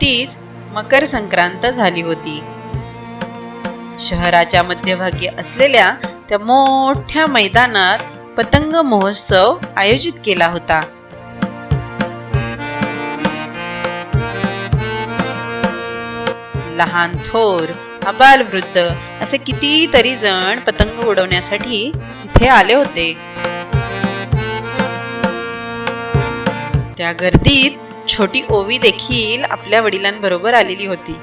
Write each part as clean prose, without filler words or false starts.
नुकतीच मकर संक्रांत झाली होती. शहराच्या मध्यभागी असलेल्या त्या मोठ्या मैदानात पतंग महोत्सव आयोजित केला होता. लहान थोर, आबालवृद्ध असे कितीतरी जण पतंग उडवण्यासाठी तिथे आले होते. त्या गर्दीत छोटी ओवी देखील आपल्या वडिलांबरोबर आलेली होती.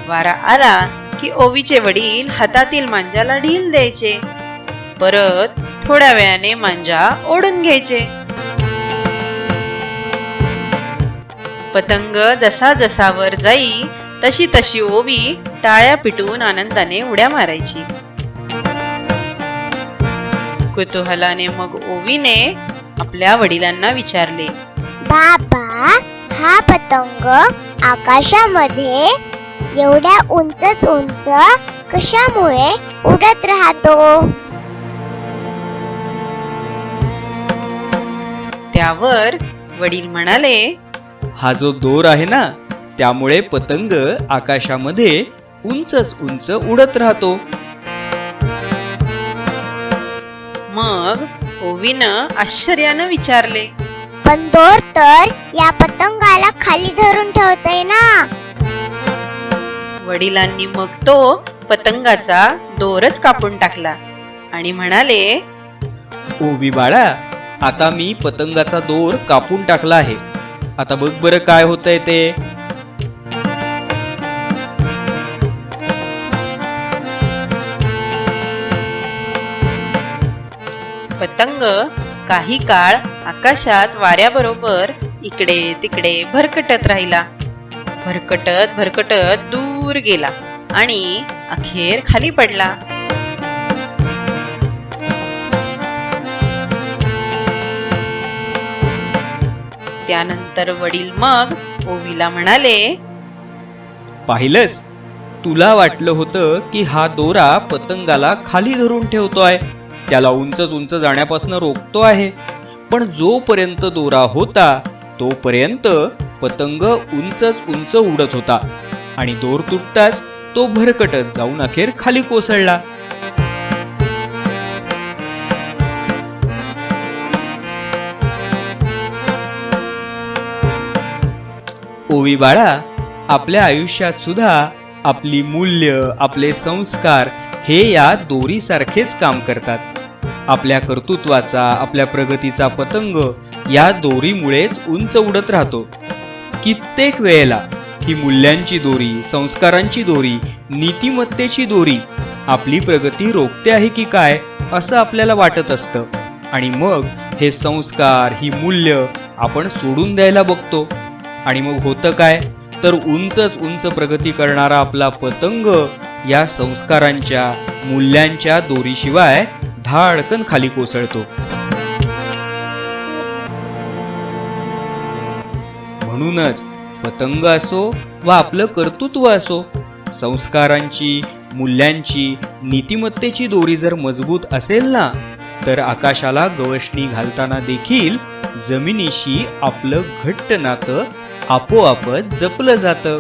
वारा आला की ओवीचे वडील हातातील मांजाला ढील द्यायचे, परत थोड्या वेळाने मांजा ओढून घ्यायचे. पतंग जसा जसा वर जाई तशी तशी ओवी टाळ्या पिटून आनंदाने उड्या मारायची. कुतूहलाने मग ओवीने आपल्या वडिलांना विचारले, बाबा, हा पतंग आकाशामध्ये एवढ्या उंच उंच कशामुळे उडत राहतो? त्यावर वडील म्हणाले, हा जो दोर आहे ना, त्यामुळे पतंग आकाशामध्ये उंचच उंच उडत राहतो. मग ओवीनं आश्चर्यानं विचारले, पण दोर तर या पतंगाला खाली धरून ठेवतोय ना? वडिलांनी मग तो पतंगाचा दोरच कापून टाकला आणि म्हणाले, ओवी बाळा, आता मी पतंगाचा दोर कापून टाकला आहे. आता बघ बरं काय होतंय ते. पतंग काही काळ आकाशात वाऱ्याबरोबर इकडे तिकडे भरकटत राहिला. भरकटत भरकटत दूर गेला आणि अखेर खाली पडला. त्यानंतर वडील मग ओवीला म्हणाले, पाहिलंस, तुला वाटलं होतं की हा दोरा पतंगाला खाली धरून ठेवतोय, त्याला उंचच उंच जाण्यापासून रोखतो आहे. पण जोपर्यंत दोरा होता तोपर्यंत पतंग उंचच उंच उडत होता आणि दोर तुटताच तो भरकटत जाऊन अखेर खाली कोसळला. ओवी बाळा, आपल्या आयुष्यात सुद्धा आपली मूल्य, आपले संस्कार हे या दोरीसारखेच काम करतात. आपल्या कर्तृत्वाचा, आपल्या प्रगतीचा पतंग या दोरीमुळेच उंच उडत राहतो. कित्येक वेळेला ही मूल्यांची दोरी, संस्कारांची दोरी, नीतिमत्तेची दोरी आपली प्रगती रोखते आहे की काय असं आपल्याला वाटत असतं. आणि मग हे संस्कार, ही मूल्य आपण सोडून द्यायला बघतो. आणि मग होतं काय, तर उंचच उंच प्रगती करणारा आपला पतंग या संस्कारांच्या, मूल्यांच्या दोरीशिवाय धाडकन खाली कोसळतो. म्हणूनच पतंग असो वा आपलं कर्तृत्व असो, संस्कारांची, मूल्यांची, नीतिमत्तेची दोरी जर मजबूत असेल ना, तर आकाशाला गवसणी घालताना देखील जमिनीशी आपलं घट्ट नातं आपोआपच जपलं जातं.